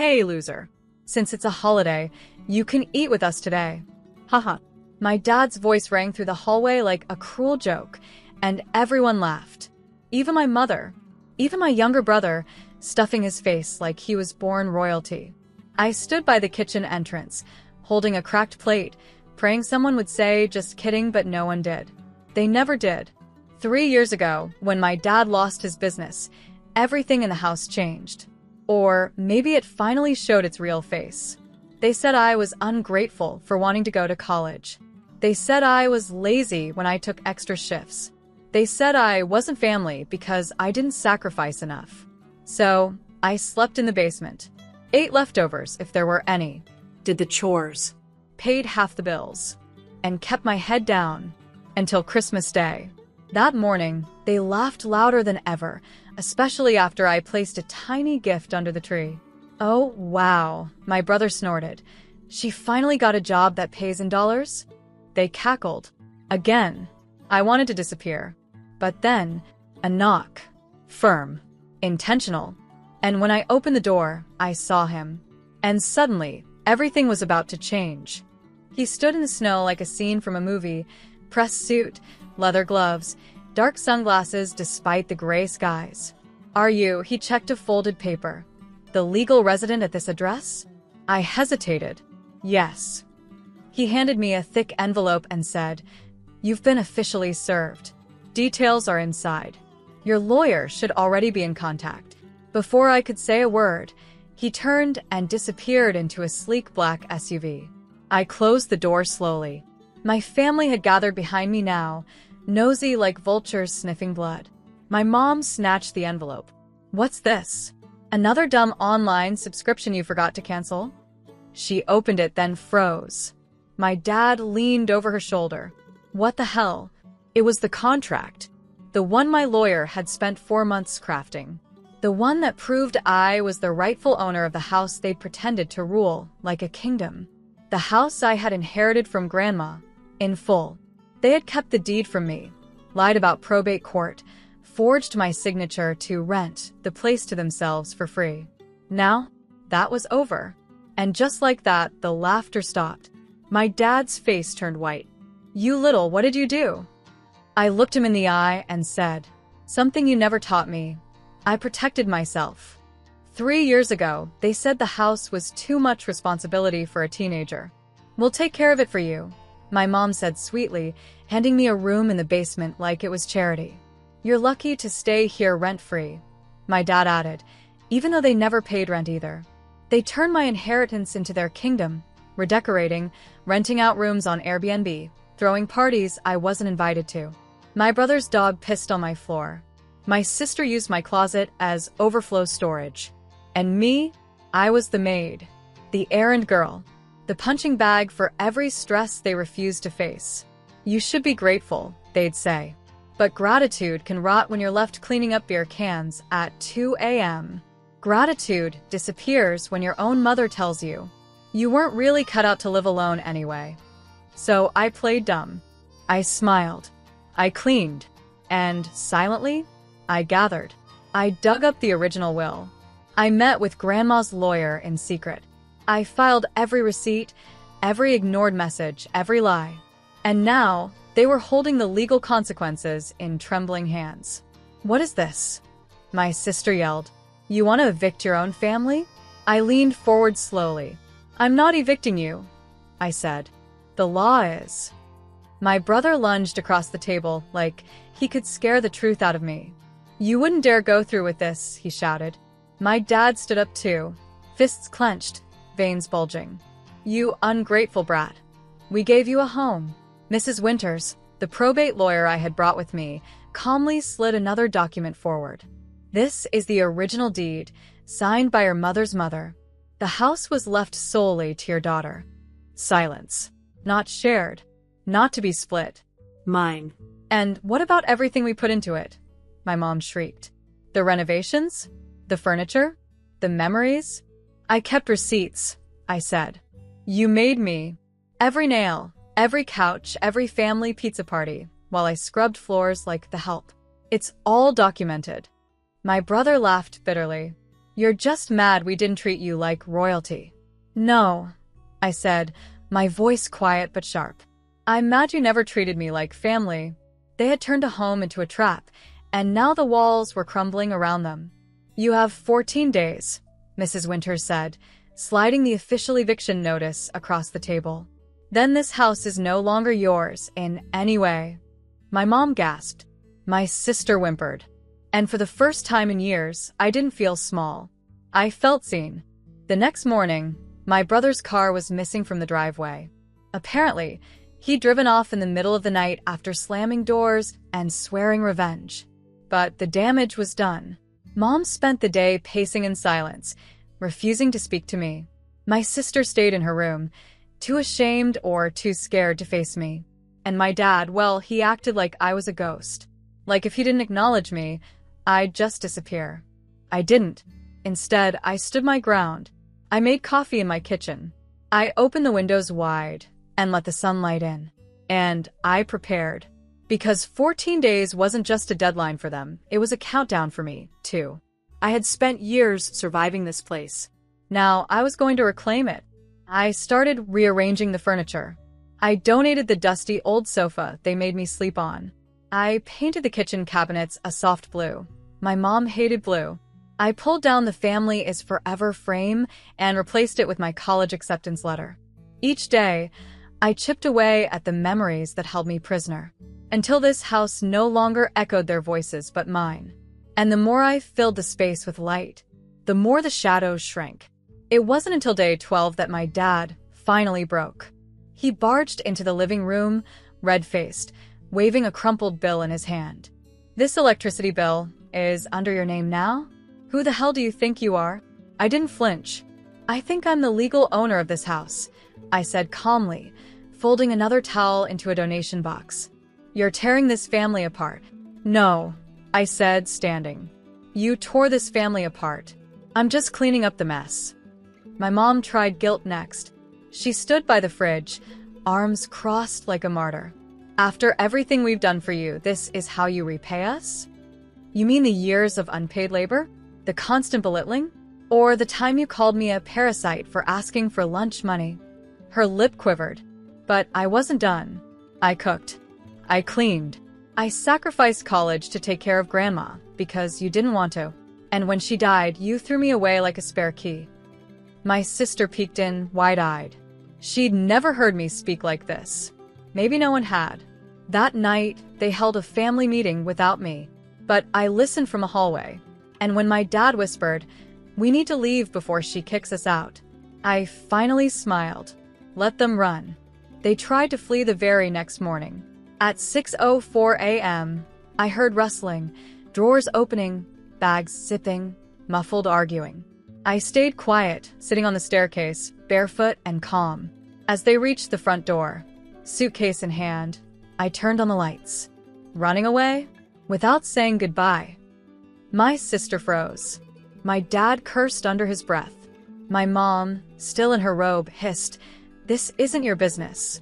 Hey, loser. Since it's a holiday, you can eat with us today. Haha. My dad's voice rang through the hallway like a cruel joke, and everyone laughed. Even my mother. Even my younger brother, stuffing his face like he was born royalty. I stood by the kitchen entrance, holding a cracked plate, praying someone would say, "Just kidding," but no one did. They never did. 3 years ago, when my dad lost his business, everything in the house changed. Or maybe it finally showed its real face. They said I was ungrateful for wanting to go to college. They said I was lazy when I took extra shifts. They said I wasn't family because I didn't sacrifice enough. So, I slept in the basement, ate leftovers if there were any, Did the chores. paid half the bills, and kept my head down until Christmas Day. That morning, they laughed louder than ever, especially after I placed a tiny gift under the tree. "Oh, wow," my brother snorted. "She finally got a job that pays in dollars?" They cackled. Again, I wanted to disappear. But then, a knock. Firm. Intentional. And when I opened the door, I saw him. And suddenly, everything was about to change. He stood in the snow like a scene from a movie, pressed suit, leather gloves, dark sunglasses despite the gray skies. "Are you," he checked a folded paper, "the legal resident at this address?" I hesitated. "Yes." He handed me a thick envelope and said, "You've been officially served. Details are inside. Your lawyer should already be in contact." Before I could say a word, he turned and disappeared into a sleek black SUV. I closed the door slowly. My family had gathered behind me now, nosy like vultures sniffing blood. My mom snatched the envelope. "What's this? Another dumb online subscription you forgot to cancel?" She opened it, then froze. My dad leaned over her shoulder. What the hell? It was the contract. The one my lawyer had spent 4 months crafting. The one that proved I was the rightful owner of the house they'd pretended to rule like a kingdom. The house I had inherited from Grandma, in full. They had kept the deed from me, lied about probate court, forged my signature to rent the place to themselves for free. Now, that was over. And just like that, the laughter stopped. My dad's face turned white. "You little, what did you do?" I looked him in the eye and said, "Something you never taught me. I protected myself. 3 years ago, they said the house was too much responsibility for a teenager. We'll take care of it for you," my mom said sweetly, handing me a room in the basement like it was charity. "You're lucky to stay here rent-free," my dad added, even though they never paid rent either. They turned my inheritance into their kingdom, redecorating, renting out rooms on Airbnb, throwing parties I wasn't invited to. My brother's dog pissed on my floor. My sister used my closet as overflow storage. And me, I was the maid, the errand girl, the punching bag for every stress they refused to face. "You should be grateful," they'd say. But gratitude can rot when you're left cleaning up beer cans at 2 a.m. Gratitude disappears when your own mother tells you you weren't really cut out to live alone anyway. So I played dumb. I smiled. I cleaned. And, silently, I gathered. I dug up the original will. I met with Grandma's lawyer in secret. I filed every receipt, every ignored message, every lie. And now, they were holding the legal consequences in trembling hands. "What is this?" my sister yelled. "You want to evict your own family?" I leaned forward slowly. "I'm not evicting you," I said. "The law is." My brother lunged across the table like he could scare the truth out of me. "You wouldn't dare go through with this," he shouted. My dad stood up too, fists clenched, veins bulging. "You ungrateful brat. We gave you a home." Mrs. Winters, the probate lawyer I had brought with me, calmly slid another document forward. "This is the original deed, signed by your mother's mother. The house was left solely to your daughter." Silence. Not shared. Not to be split. Mine. "And what about everything we put into it?" my mom shrieked. "The renovations? The furniture? The memories?" "I kept receipts," I said. "You made me. Every nail, every couch, every family pizza party, while I scrubbed floors like the help. It's all documented." My brother laughed bitterly. You're just mad we didn't treat you like royalty. No, I said, my voice quiet but sharp. I'm mad you never treated me like family. They had turned a home into a trap, and now the walls were crumbling around them. You have 14 days, Mrs. Winters said, sliding the official eviction notice across the table. Then this house is no longer yours in any way. My mom gasped. My sister whimpered. And for the first time in years, I didn't feel small. I felt seen. The next morning, my brother's car was missing from the driveway. Apparently, he'd driven off in the middle of the night after slamming doors and swearing revenge. But the damage was done. Mom spent the day pacing in silence, refusing to speak to me. My sister stayed in her room, too ashamed or too scared to face me. And my dad, well, he acted like I was a ghost. Like if he didn't acknowledge me, I'd just disappear. I didn't. Instead, I stood my ground. I made coffee in my kitchen. I opened the windows wide and let the sunlight in. And I prepared. Because 14 days wasn't just a deadline for them, it was a countdown for me, too. I had spent years surviving this place. Now, I was going to reclaim it. I started rearranging the furniture. I donated the dusty old sofa they made me sleep on. I painted the kitchen cabinets a soft blue. My mom hated blue. I pulled down the "Family is Forever" frame and replaced it with my college acceptance letter. Each day, I chipped away at the memories that held me prisoner, until this house no longer echoed their voices but mine. And the more I filled the space with light, the more the shadows shrank. It wasn't until day 12 that my dad finally broke. He barged into the living room, red-faced, waving a crumpled bill in his hand. "This electricity bill is under your name now? Who the hell do you think you are?" I didn't flinch. "I think I'm the legal owner of this house," I said calmly, folding another towel into a donation box. "You're tearing this family apart." "No," I said, standing. "You tore this family apart. I'm just cleaning up the mess." My mom tried guilt next. She stood by the fridge, arms crossed like a martyr. "After everything we've done for you, this is how you repay us? You mean the years of unpaid labor? The constant belittling? Or the time you called me a parasite for asking for lunch money?" Her lip quivered. But I wasn't done. I cooked. I cleaned. I sacrificed college to take care of Grandma because you didn't want to. And when she died, you threw me away like a spare key. My sister peeked in, wide-eyed. She'd never heard me speak like this. Maybe no one had. That night, they held a family meeting without me. But I listened from a hallway. And when my dad whispered, "We need to leave before she kicks us out," I finally smiled. Let them run. They tried to flee the very next morning. At 6:04 a.m., I heard rustling, drawers opening, bags zipping, muffled arguing. I stayed quiet, sitting on the staircase, barefoot and calm. As they reached the front door, suitcase in hand, I turned on the lights. Running away? Without saying goodbye. My sister froze. My dad cursed under his breath. My mom, still in her robe, hissed, "This isn't your business."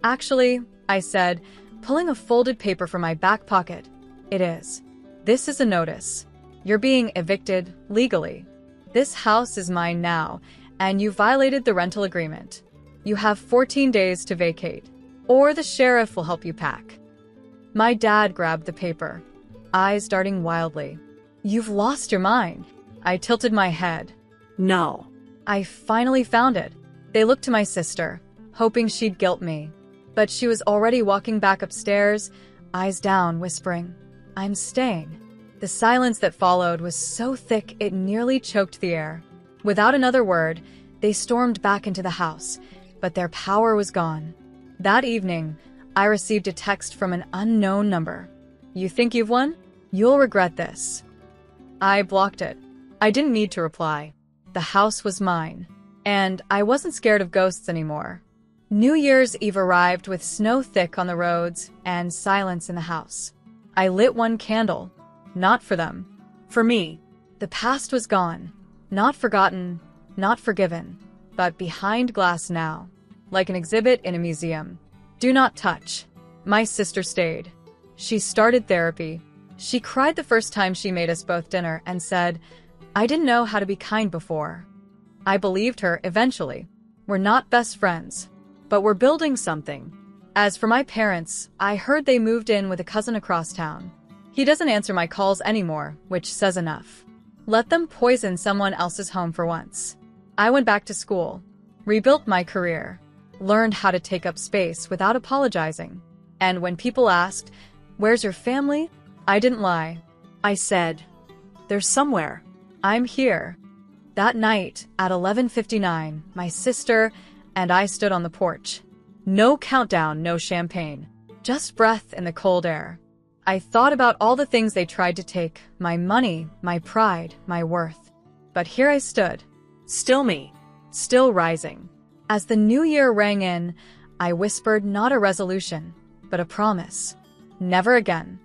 "Actually," I said, pulling a folded paper from my back pocket, "it is. This is a notice. You're being evicted legally. This house is mine now, and you violated the rental agreement. You have 14 days to vacate, or the sheriff will help you pack." My dad grabbed the paper, eyes darting wildly. "You've lost your mind." I tilted my head. No. I finally found it. They looked to my sister, hoping she'd guilt me. But she was already walking back upstairs, eyes down, whispering, "I'm staying." The silence that followed was so thick it nearly choked the air. Without another word, they stormed back into the house, but their power was gone. That evening, I received a text from an unknown number. "You think you've won? You'll regret this." I blocked it. I didn't need to reply. The house was mine, and I wasn't scared of ghosts anymore. New Year's Eve arrived with snow thick on the roads and silence in the house. I lit one candle. Not for them. For me. The past was gone. Not forgotten, not forgiven, but behind glass now. Like an exhibit in a museum. Do not touch. My sister stayed. She started therapy. She cried the first time she made us both dinner and said, I didn't know how to be kind before. I believed her eventually. We're not best friends, but we're building something. As for my parents, I heard they moved in with a cousin across town. He doesn't answer my calls anymore, which says enough. Let them poison someone else's home for once. I went back to school, rebuilt my career, learned how to take up space without apologizing. And when people asked, "Where's your family?" I didn't lie. I said, "They're somewhere." I'm here. That night, at 11:59, my sister and I stood on the porch. No countdown, no champagne. Just breath in the cold air. I thought about all the things they tried to take, my money, my pride, my worth. But here I stood. Still me. Still rising. As the new year rang in, I whispered not a resolution, but a promise. Never again.